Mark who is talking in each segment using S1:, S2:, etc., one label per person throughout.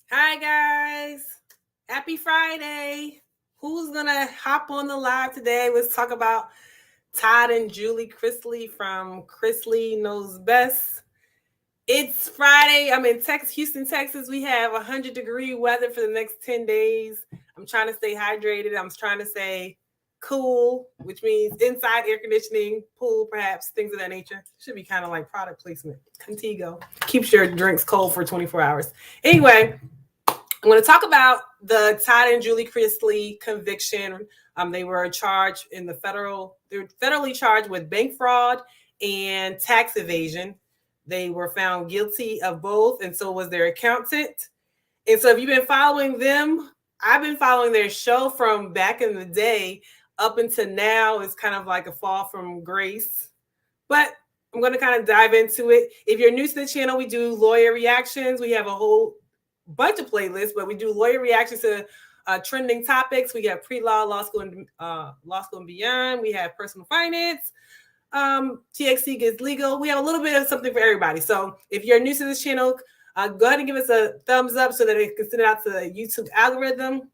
S1: Hi, guys. Happy Friday. Who's going to hop on the live today? Let's talk about Todd and Julie Chrisley from Chrisley Knows Best. It's Friday. I'm in Houston, Texas. We have 100-degree weather for the next 10 days. I'm trying to stay hydrated. I'm trying to stay cool, which means inside air conditioning, pool, perhaps, things of that nature. Should be kind of like product placement. Contigo keeps your drinks cold for 24 hours. Anyway, I'm going to talk about the Todd and Julie Chrisley conviction. They were charged in they're federally charged with bank fraud and tax evasion. They were found guilty of both, and so was their accountant. And so if you've been following them, I've been following their show from back in the day up until now. It's kind of like a fall from grace. But I'm going to kind of dive into it. If you're new to the channel, we do lawyer reactions. We have a whole bunch of playlists, but we do lawyer reactions to trending topics. We have pre-law, law school and beyond. We have personal finance. TXC gets legal. We have a little bit of something for everybody. So if you're new to this channel, go ahead and give us a thumbs up so that it can send it out to the YouTube algorithm.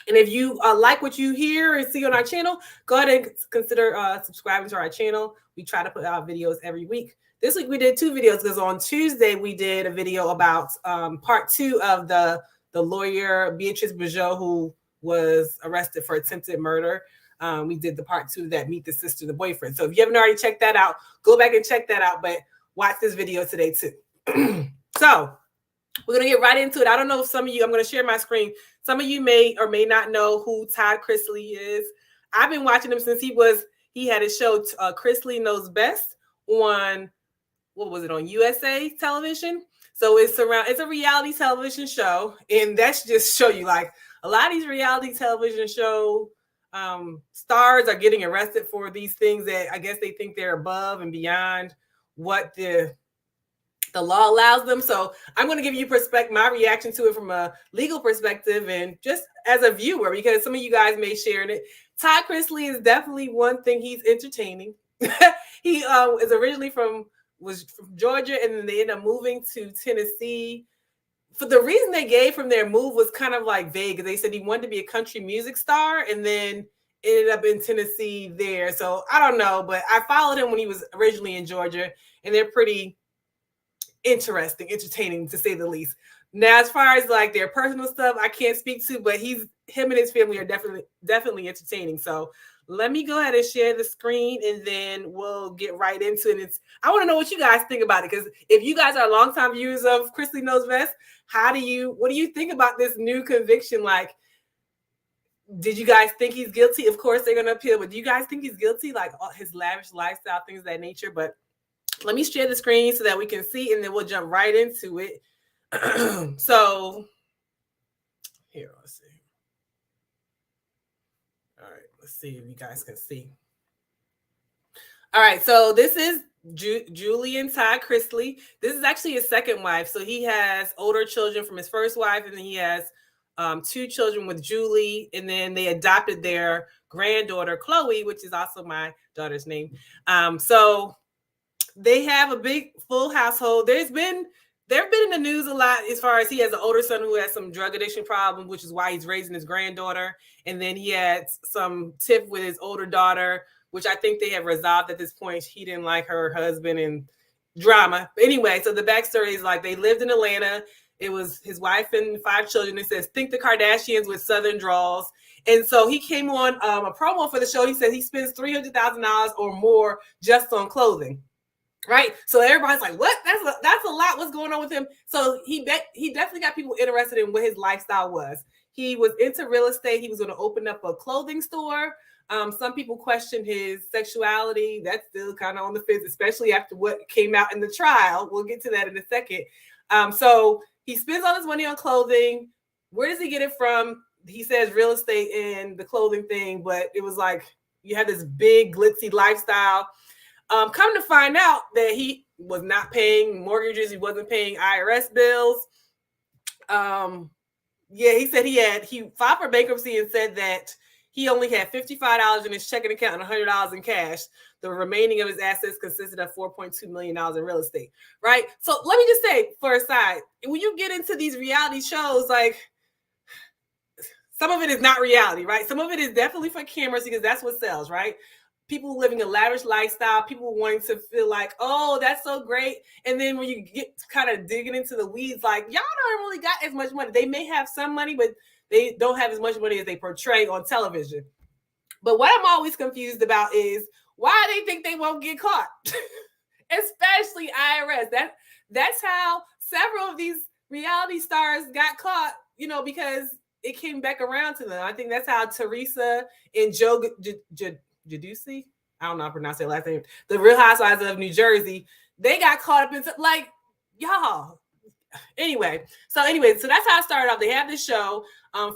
S1: And if you like what you hear and see on our channel, go ahead and consider subscribing to our channel. We try to put out videos every week. This week we did 2 videos because on Tuesday we did a video about part 2 of the lawyer Beatrice Bejo, who was arrested for attempted murder. We did the part 2 that meet the sister, the boyfriend. So if you haven't already checked that out, go back and check that out. But watch this video today too. So we're going to get right into it. I don't know if some of you, I'm going to share my screen. Some of you may or may not know who Todd Chrisley is. I've been watching him since he had his show Chrisley Knows Best on, what was it, on USA television? So it's a reality television show. And that should just show you, like, a lot of these reality television show stars are getting arrested for these things that I guess they think they're above and beyond what the law allows them. So I'm going to give you my reaction to it from a legal perspective and just as a viewer, because some of you guys may share it. Todd Chrisley is definitely one thing. He's entertaining. He is originally from Georgia, and then they ended up moving to Tennessee. For the reason they gave from their move was kind of like vague. They said he wanted to be a country music star and then ended up in Tennessee there. So I don't know, but I followed him when he was originally in Georgia, and they're pretty interesting, entertaining to say the least. Now, as far as like their personal stuff, I can't speak to, but him and his family are definitely entertaining. So let me go ahead and share the screen, and then we'll get right into it. I want to know what you guys think about it, because if you guys are longtime viewers of Chrisley Knows Best, what do you think about this new conviction? Like, did you guys think he's guilty? Of course, they're going to appeal, but do you guys think he's guilty? Like his lavish lifestyle, things of that nature. But let me share the screen so that we can see, and then we'll jump right into it. So here, let's see. All right, let's see if you guys can see. All right, so this is Julie and Todd Chrisley. This is actually his second wife. So he has older children from his first wife, and then he has 2 children with Julie, and then they adopted their granddaughter, Chloe, which is also my daughter's name. So they have a big full household. They've been in the news a lot as far as he has an older son who has some drug addiction problems, which is why he's raising his granddaughter. And then he had some tiff with his older daughter, which I think they have resolved at this point. He didn't like her husband and drama. But anyway, so the backstory is like they lived in Atlanta. It was his wife and 5 children. It says, think the Kardashians with Southern draws. And so he came on a promo for the show. He said he spends $300,000 or more just on clothing. Right. So everybody's like, what? That's a lot. What's going on with him? So he definitely got people interested in what his lifestyle was. He was into real estate. He was going to open up a clothing store. Some people question his sexuality. That's still kind of on the fence, especially after what came out in the trial. We'll get to that in a second. So he spends all his money on clothing. Where does he get it from? He says real estate and the clothing thing, but it was like you had this big glitzy lifestyle. Come to find out that he was not paying mortgages. He wasn't paying IRS bills. He said he filed for bankruptcy and said that He only had $55 in his checking account and $100 in cash. The remaining of his assets consisted of $4.2 million in real estate, right? So let me just say, for a side, when you get into these reality shows, like, some of it is not reality, right? Some of it is definitely for cameras because that's what sells, right? People living a lavish lifestyle, people wanting to feel like, oh, that's so great. And then when you get kind of digging into the weeds, like, y'all don't really got as much money. They may have some money, but they don't have as much money as they portray on television. But what I'm always confused about is why they think they won't get caught, especially IRS. That's how several of these reality stars got caught, because it came back around to them. I think that's how Teresa and Joe Jadusi, I don't know how to pronounce their last name, the Real Housewives of New Jersey, they got caught up in, like, y'all. Anyway, so that's how I started off. They have this show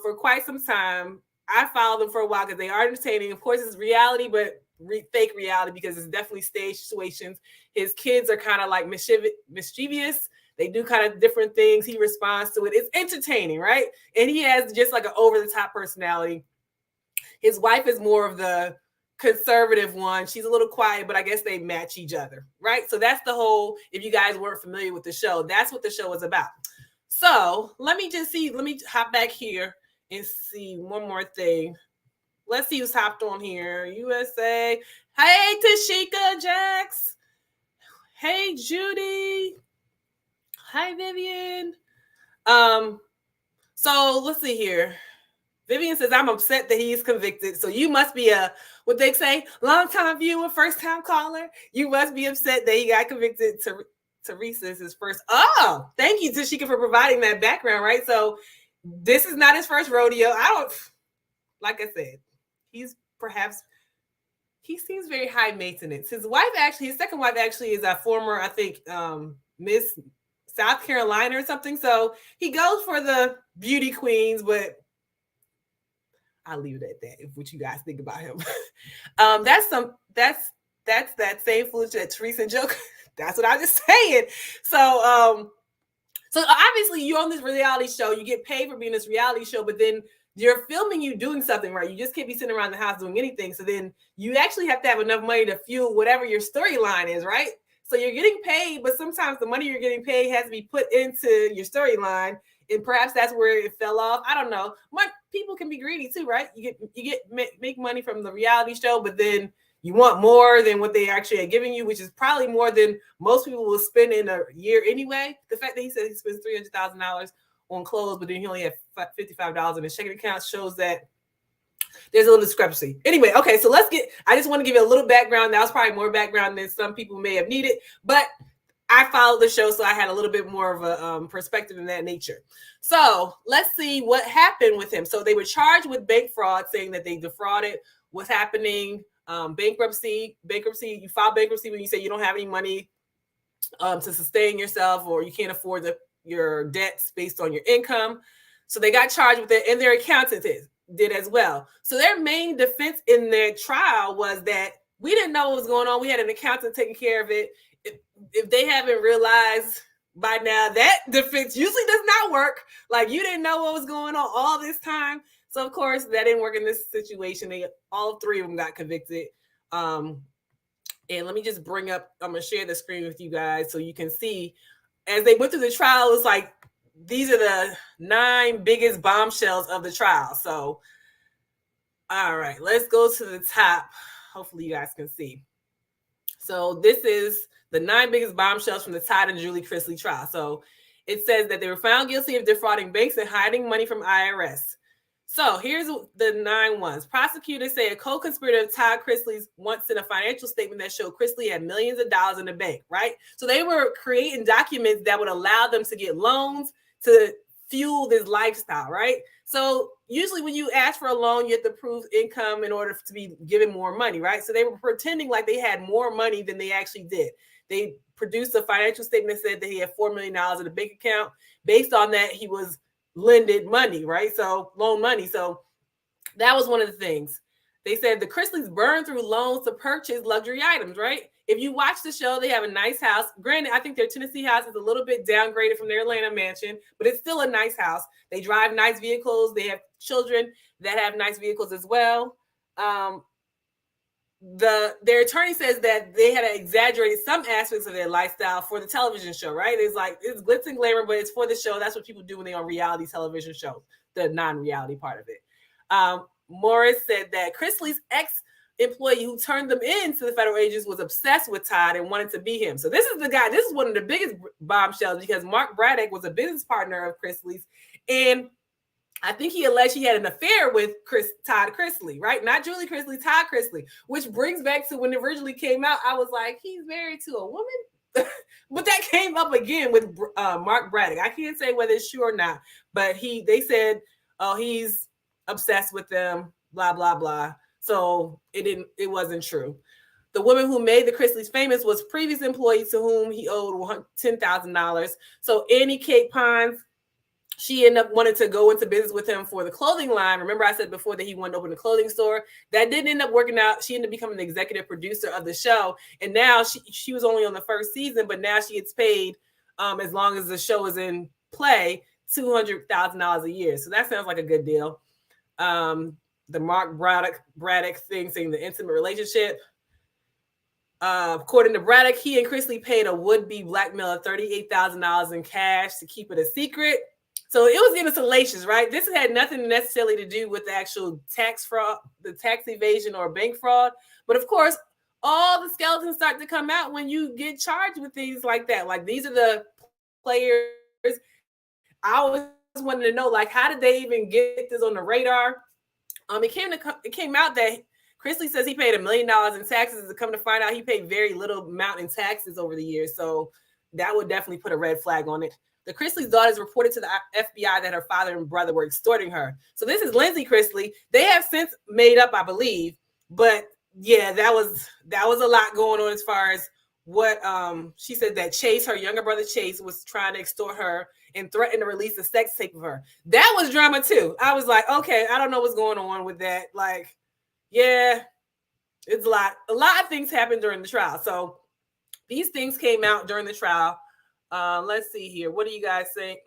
S1: for quite some time. I followed them for a while because they are entertaining. Of course, it's reality, but fake reality because it's definitely stage situations. His kids are kind of like mischievous. They do kind of different things. He responds to it. It's entertaining, right? And he has just like an over-the-top personality. His wife is more of the conservative one. She's a little quiet, but I guess they match each other, right? So that's the whole, if you guys weren't familiar with the show, that's what the show was about. So let me hop back here and see one more thing. Let's see who's hopped on here. USA. Hey, Tashika Jax. Hey, Judy. Hi, Vivian. So let's see here. Vivian says, I'm upset that he's convicted. So you must be what they say, long-time viewer, first-time caller. You must be upset that he got convicted. Teresa is his first. Oh, thank you, Tashika, for providing that background, right? So this is not his first rodeo. Like I said, he seems very high maintenance. His second wife actually is a former, I think, Miss South Carolina or something. So he goes for the beauty queens, but I'll leave it at that. If what you guys think about him, that's that same foolishness that Teresa and Joe. That's what I'm just saying. So obviously you're on this reality show. You get paid for being this reality show, but then you're filming you doing something, right? You just can't be sitting around the house doing anything. So then you actually have to have enough money to fuel whatever your storyline is, right? So you're getting paid, but sometimes the money you're getting paid has to be put into your storyline. And perhaps that's where it fell off. I don't know. People can be greedy too, right? You make money from the reality show, but then you want more than what they actually are giving you, which is probably more than most people will spend in a year anyway. The fact that he said he spends $300,000 on clothes, but then he only had $55 in his checking account shows that there's a little discrepancy. Anyway, okay, so I just want to give you a little background. That was probably more background than some people may have needed, but I followed the show, so I had a little bit more of a perspective in that nature. So let's see what happened with him. So they were charged with bank fraud, saying that they defrauded. What's happening? Bankruptcy. You file bankruptcy when you say you don't have any money to sustain yourself, or you can't afford your debts based on your income. So they got charged with it, and their accountant did as well. So their main defense in their trial was that we didn't know what was going on. We had an accountant taking care of it. If they haven't realized by now, that defense usually does not work. Like, you didn't know what was going on all this time. So of course that didn't work in this situation. All three of them got convicted. And let me just I'm going to share the screen with you guys so you can see as they went through the trial. It's like, these are the 9 biggest bombshells of the trial. So, all right, let's go to the top. Hopefully you guys can see. So this is the 9 biggest bombshells from the Todd and Julie Chrisley trial. So it says that they were found guilty of defrauding banks and hiding money from IRS. So here's the 9 ones. Prosecutors say a co-conspirator of Todd Chrisley's once sent a financial statement that showed Chrisley had millions of dollars in the bank, right? So they were creating documents that would allow them to get loans to fuel this lifestyle, right? So usually when you ask for a loan, you have to prove income in order to be given more money, right? So they were pretending like they had more money than they actually did. They produced a financial statement that said that he had $4 million in the bank account. Based on that, he was lended money, right? So loan money. So that was one of the things. They said the Chrisleys burned through loans to purchase luxury items, right? If you watch the show, they have a nice house. Granted, I think their Tennessee house is a little bit downgraded from their Atlanta mansion, but it's still a nice house. They drive nice vehicles. They have children that have nice vehicles as well. Their attorney says that they had exaggerated some aspects of their lifestyle for the television show, right? It's like, it's glitz and glamour, but it's for the show. That's what people do when they're on reality television shows, the non-reality part of it. Morris said that Chrisley's ex-employee who turned them in to the federal agents was obsessed with Todd and wanted to be him. So this is the guy, this is one of the biggest bombshells, because Mark Braddock was a business partner of Chrisley's, and I think he alleged he had an affair with Todd Chrisley, right? Not Julie Chrisley, Todd Chrisley, which brings back to when it originally came out. I was like, he's married to a woman? But that came up again with Mark Braddock. I can't say whether it's true or not, but they said, oh, he's obsessed with them, blah, blah, blah. So it wasn't true. The woman who made the Chrisleys famous was previous employee to whom he owed $10,000. So Annie Kate Pons, she ended up wanting to go into business with him for the clothing line. Remember, I said before that he wanted to open a clothing store. That didn't end up working out. She ended up becoming the executive producer of the show. And now she was only on the first season, but now she gets paid, as long as the show is in play, $200,000 a year. So that sounds like a good deal. The Mark Braddock thing, saying the intimate relationship. According to Braddock, he and Chrisley paid a would-be blackmailer $38,000 in cash to keep it a secret. So it was getting salacious, right? This had nothing necessarily to do with the actual tax fraud, the tax evasion or bank fraud. But of course, all the skeletons start to come out when you get charged with things like that. Like, these are the players. I always wanted to know, like, how did they even get this on the radar? It came out that Chrisley says he paid $1 million in taxes. To come to find out, he paid very little amount in taxes over the years. So that would definitely put a red flag on it. The Chrisley's daughters reported to the FBI that her father and brother were extorting her. So this is Lindsie Chrisley. They have since made up, I believe. But yeah, that was a lot going on as far as what she said, that Chase, her younger brother Chase, was trying to extort her and threatened to release a sex tape of her. That was drama too. I was like, okay, I don't know what's going on with that. Like, yeah, it's a lot. A lot of things happened during the trial. So these things came out during the trial. Let's see here. What do you guys think?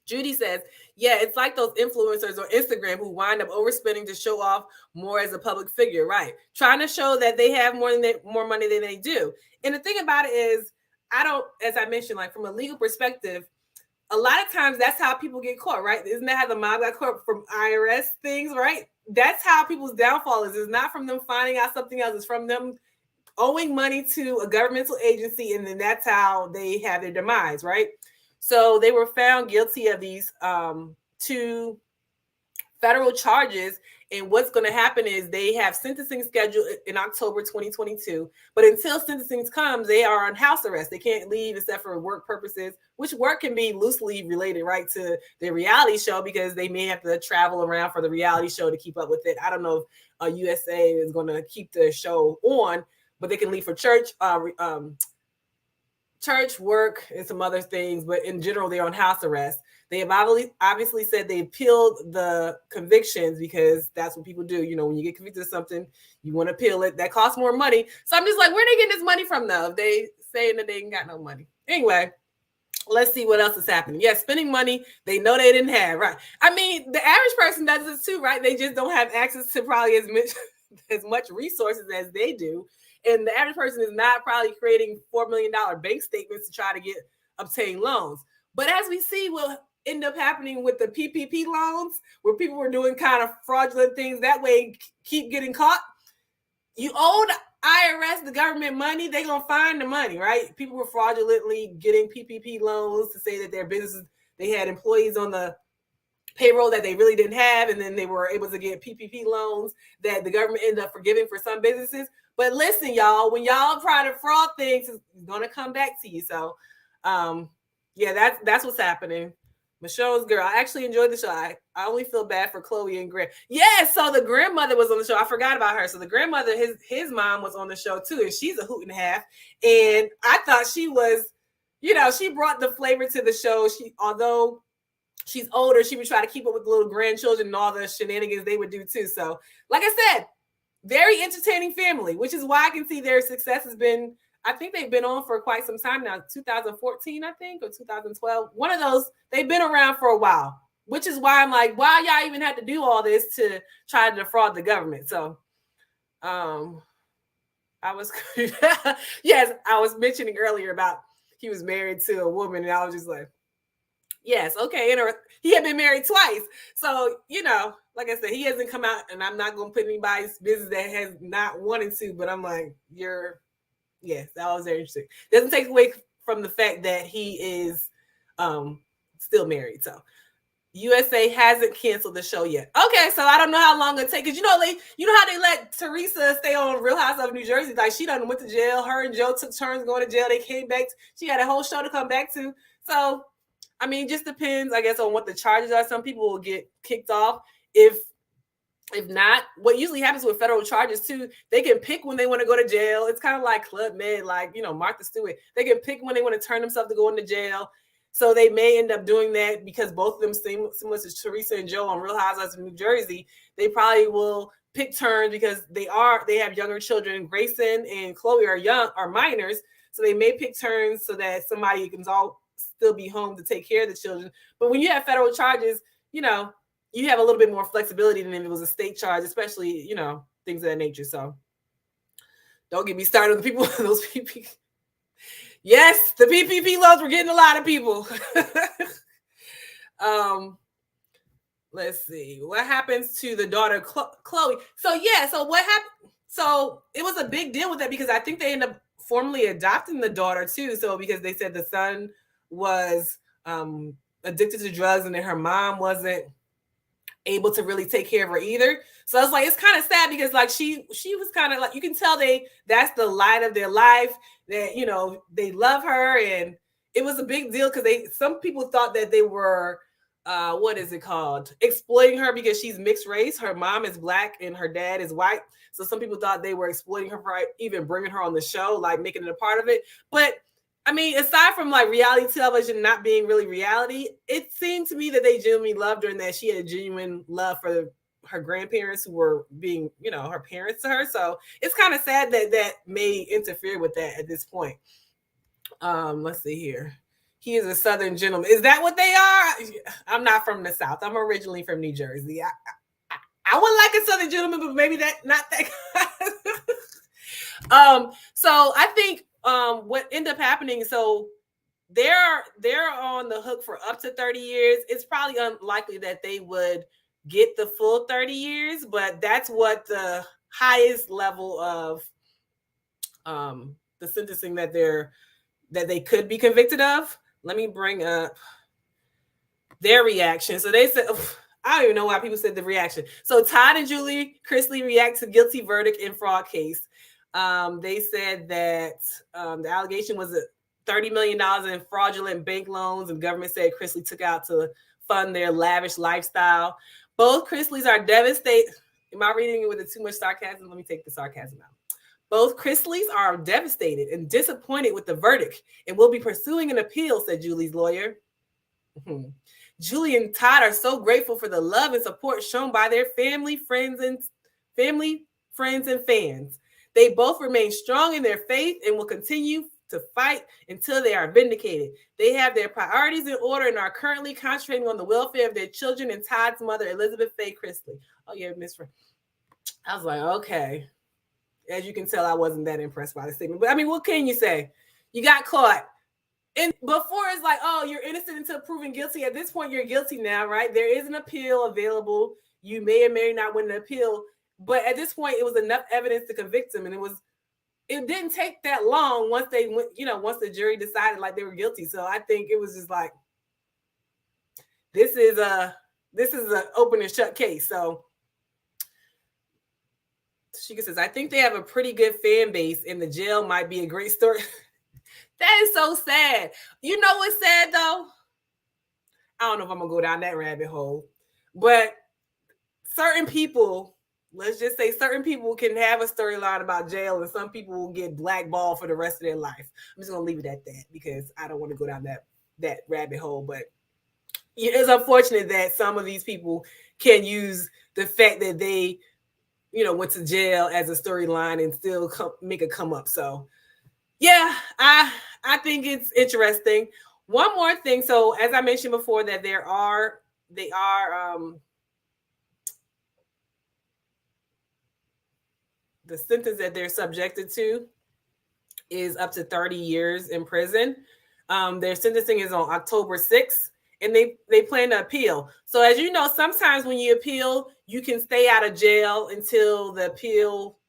S1: Judy says, yeah, it's like those influencers on Instagram who wind up overspending to show off more as a public figure, right? Trying to show that they have more money than they do. And the thing about it is, as I mentioned, like, from a legal perspective, a lot of times that's how people get caught, right? Isn't that how the mob got caught from IRS things, right? That's how people's downfall is. It's not from them finding out something else. It's from them owing money to a governmental agency, and then that's how they have their demise, right? So they were found guilty of these 2 federal charges, and what's going to happen is they have sentencing scheduled in October 2022, but until sentencing comes, they are on house arrest. They can't leave except for work purposes, which work can be loosely related, right, to the reality show, because they may have to travel around for the reality show to keep up with it. I don't know if USA is going to keep the show on, but they can leave for church, work, and some other things. But in general, they're on house arrest. They have obviously said they appealed the convictions, because that's what people do. You know, when you get convicted of something, you want to appeal it. That costs more money. So I'm just like, where are they getting this money from, though? They saying that they ain't got no money. Anyway, let's see what else is happening. Yeah, spending money they know they didn't have, right? I mean, the average person does this too, right? They just don't have access to probably as much resources as they do. And the average person is not probably creating $4 million bank statements to try to obtain loans. But as we see, what end up happening with the PPP loans, where people were doing kind of fraudulent things that way, keep getting caught. You owe the IRS, the government, money, they're going to find the money, right? People were fraudulently getting PPP loans to say that their businesses, they had employees on the payroll that they really didn't have, and then they were able to get PPP loans that the government ended up forgiving for some businesses. But listen, y'all, when y'all try to fraud things, it's going to come back to you. So, yeah, that's what's happening. Michelle's girl. I actually enjoyed the show. I only feel bad for Chloe and Graham. Yeah, so the grandmother was on the show. I forgot about her. So the grandmother, his mom was on the show too, and she's a hoot and a half. And I thought she was, she brought the flavor to the show. Although she's older, she would try to keep up with the little grandchildren and all the shenanigans they would do too. So, like I said, Very entertaining family, which is why I can see their success has been, I think they've been on for quite some time now, 2014, I think, or 2012. One of those, they've been around for a while, which is why I'm like, why y'all even had to do all this to try to defraud the government? So, I was, yes, I was mentioning earlier about he was married to a woman, and I was just like, yes, okay. He had been married twice. So, like I said, he hasn't come out, and I'm not going to put anybody's business that has not wanted to, but I'm like, yes, that was very interesting. Doesn't take away from the fact that he is still married. So, USA hasn't canceled the show yet. Okay, so I don't know how long it takes. Because you know how they let Teresa stay on Real Housewives of New Jersey? Like, she done went to jail. Her and Joe took turns going to jail. They came back. She had a whole show to come back to. So, I mean, just depends, I guess, on what the charges are. Some people will get kicked off. If not, what usually happens with federal charges too, they can pick when they want to go to jail. It's kind of like Club Med, like, Martha Stewart. They can pick when they want to turn themselves to go into jail. So they may end up doing that because both of them similar to Teresa and Joe on Real Housewives of New Jersey. They probably will pick turns because they have younger children. Grayson and Chloe are minors, so they may pick turns so that somebody can all still be home to take care of the children. But when you have federal charges, you have a little bit more flexibility than if it was a state charge, especially things of that nature. So don't get me started with people. Those people. Yes, the PPP loans were getting a lot of people. Let's see. What happens to the daughter, Chloe? So what happened? So it was a big deal with that because I think they ended up formally adopting the daughter too. So because they said the son was addicted to drugs and then her mom wasn't able to really take care of her either. So it's like, it's kind of sad because like she was kind of like, you can tell that's the light of their life, that they love her. And it was a big deal because some people thought that they were what is it called, exploiting her because she's mixed race. Her mom is black and her dad is white. So some people thought they were exploiting her for even bringing her on the show, like making it a part of it. But I mean, aside from like reality television not being really reality, it seemed to me that they genuinely loved her and that she had a genuine love for her grandparents who were being, her parents to her. So it's kind of sad that may interfere with that at this point. Let's see here. He is a Southern gentleman. Is that what they are? I'm not from the South. I'm originally from New Jersey. I would like a Southern gentleman, but maybe not that. So I think what ended up happening, so they're on the hook for up to 30 years. It's probably unlikely that they would get the full 30 years, but that's what the highest level of the sentencing that they could be convicted of. Let me bring up their reaction. So they said, I don't even know why people said the reaction. So Todd and Julie Chrisley react to guilty verdict in fraud case. They said that the allegation was $30 million in fraudulent bank loans, and government said Chrisley took out to fund their lavish lifestyle. Both Chrisleys are devastated. Am I reading it with too much sarcasm? Let me take the sarcasm out. Both Chrisleys are devastated and disappointed with the verdict and will be pursuing an appeal, said Julie's lawyer. Julie and Todd are so grateful for the love and support shown by their family, friends, and fans. They both remain strong in their faith and will continue to fight until they are vindicated. They have their priorities in order and are currently concentrating on the welfare of their children and Todd's mother, Elizabeth Faye Chrisley. Oh, yeah, Miss Friend. I was like, okay. As you can tell, I wasn't that impressed by the statement. But I mean, what can you say? You got caught. And before it's like, oh, you're innocent until proven guilty. At this point, you're guilty now, right? There is an appeal available. You may or may not win an appeal. But at this point, it was enough evidence to convict him. And it didn't take that long once they went, once the jury decided like they were guilty. So I think it was just like, this is an open and shut case. So she says, I think they have a pretty good fan base and the jail might be a great story. That is so sad. You know what's sad though? I don't know if I'm gonna go down that rabbit hole, but certain people, let's just say certain people can have a storyline about jail and some people will get blackballed for the rest of their life. I'm just gonna leave it at that because I don't want to go down that rabbit hole. But it's unfortunate that some of these people can use the fact that they went to jail as a storyline and still make a come up. So yeah, I think it's interesting. One more thing. So as I mentioned before, that they are the sentence that they're subjected to is up to 30 years in prison. Their sentencing is on October 6th, and they plan to appeal. So as you know, sometimes when you appeal, you can stay out of jail until the appeal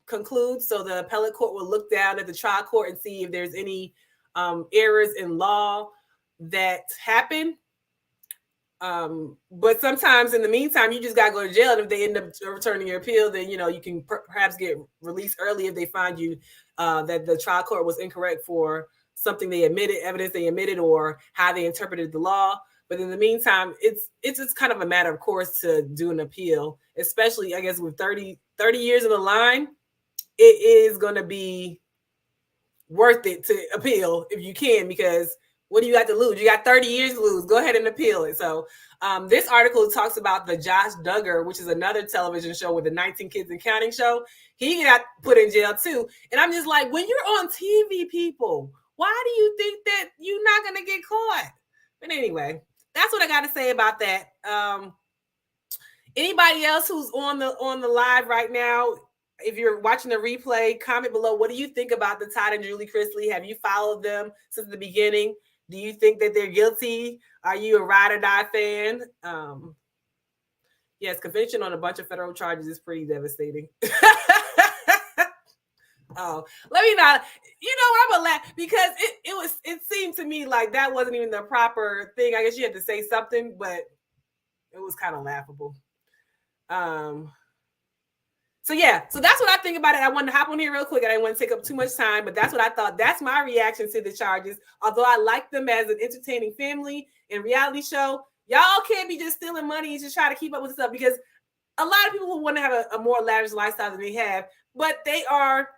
S1: concludes. So the appellate court will look down at the trial court and see if there's any errors in law that happen. But sometimes in the meantime, you just got to go to jail. And if they end up returning your appeal, then, you can perhaps get released early if they find you that the trial court was incorrect for something they admitted, evidence they admitted, or how they interpreted the law. But in the meantime, it's just kind of a matter of course to do an appeal, especially, I guess, with 30 years in the line. It is going to be worth it to appeal if you can, because what do you got to lose? You got 30 years to lose. Go ahead and appeal it. So this article talks about the Josh Duggar, which is another television show with the 19 Kids and Counting show. He got put in jail too. And I'm just like, when you're on TV, people, why do you think that you're not going to get caught? But anyway, that's what I got to say about that. Anybody else who's on the live right now, if you're watching the replay, comment below. What do you think about the Todd and Julie Chrisley? Have you followed them since the beginning? Do you think that they're guilty? Are you a ride or die fan? Yes, conviction on a bunch of federal charges is pretty devastating. Oh, let me not. I'm gonna laugh because it seemed to me like that wasn't even the proper thing. I guess you had to say something, but it was kind of laughable. So that's what I think about it. I wanted to hop on here real quick. I didn't want to take up too much time, but that's what I thought. That's my reaction to the charges. Although I like them as an entertaining family and reality show, y'all can't be just stealing money and just try to keep up with stuff, because a lot of people who want to have a more lavish lifestyle than they have, but they are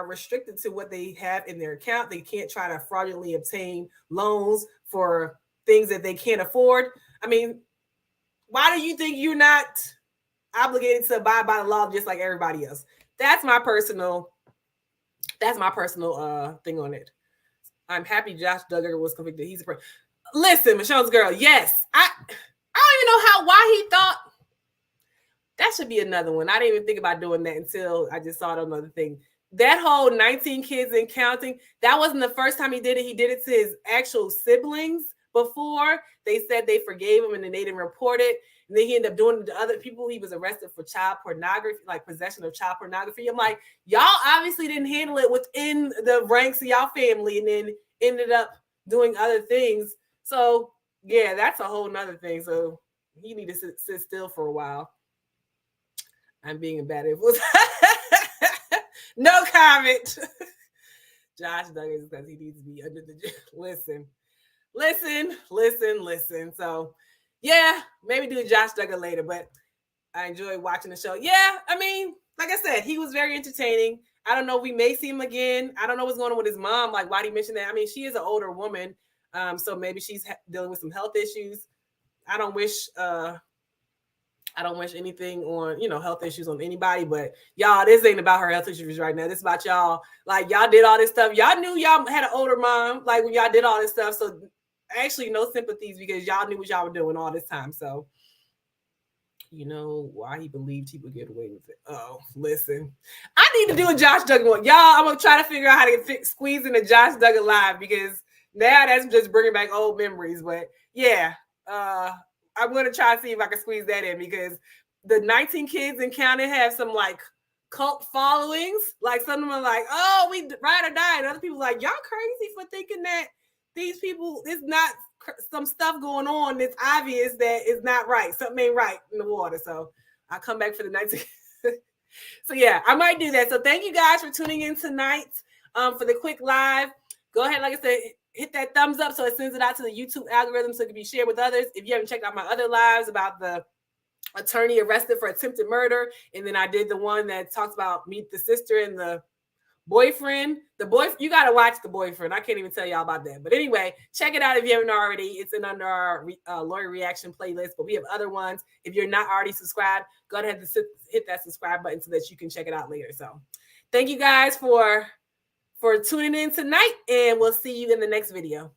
S1: restricted to what they have in their account. They can't try to fraudulently obtain loans for things that they can't afford. I mean, why do you think you're not obligated to abide by the law just like everybody else? That's my personal thing on it. I'm happy Josh Duggar was convicted. He's a listen, Michelle's girl. Yes, I don't even know why he thought that should be another one. I didn't even think about doing that until I just saw it on another thing. That whole 19 Kids and Counting, that wasn't the first time he did it. He did it to his actual siblings before. They said they forgave him and then they didn't report it. And then he ended up doing it to other people. He was arrested for child pornography, like possession of child pornography. I'm like, y'all obviously didn't handle it within the ranks of y'all family and then ended up doing other things. So yeah, that's a whole nother thing. So he need to sit still for a while. I'm being a bad influence. No comment. Josh Duggar, because he needs to be under the jail. Listen. So yeah, maybe do Josh Duggar later, but I enjoyed watching the show. Yeah, I mean, like I said, he was very entertaining. I don't know, we may see him again. I don't know what's going on with his mom. Like, why did he mention that? I mean, she is an older woman, so maybe she's dealing with some health issues. I don't wish anything on, health issues on anybody, but y'all, this ain't about her health issues right now. This is about y'all. Like, y'all did all this stuff. Y'all knew y'all had an older mom, like, when y'all did all this stuff. So actually no sympathies, because y'all knew what y'all were doing all this time. So why he believed he would get away with it. Oh, listen, I need to do a Josh Duggar one. Y'all, I'm gonna try to figure out how to squeeze in a Josh Duggar live, because now that's just bringing back old memories. But yeah, I'm going to try to see if I can squeeze that in, because the 19 Kids and Counting have some like cult followings. Like, some of them are like, oh, we ride or die. And other people are like, y'all crazy for thinking that these people, it's not some stuff going on that's obvious that is not right. Something ain't right in the water. So I'll come back for the 19. So yeah, I might do that. So thank you guys for tuning in tonight for the quick live. Go ahead, like I said, hit that thumbs up so it sends it out to the YouTube algorithm so it can be shared with others. If you haven't checked out my other lives about the attorney arrested for attempted murder, and then I did the one that talks about meet the sister and the Boyfriend, you got to watch The Boyfriend. I can't even tell y'all about that. But anyway, check it out if you haven't already. It's in under our lawyer reaction playlist, but we have other ones. If you're not already subscribed, go ahead and hit that subscribe button so that you can check it out later. So thank you guys for tuning in tonight, and we'll see you in the next video.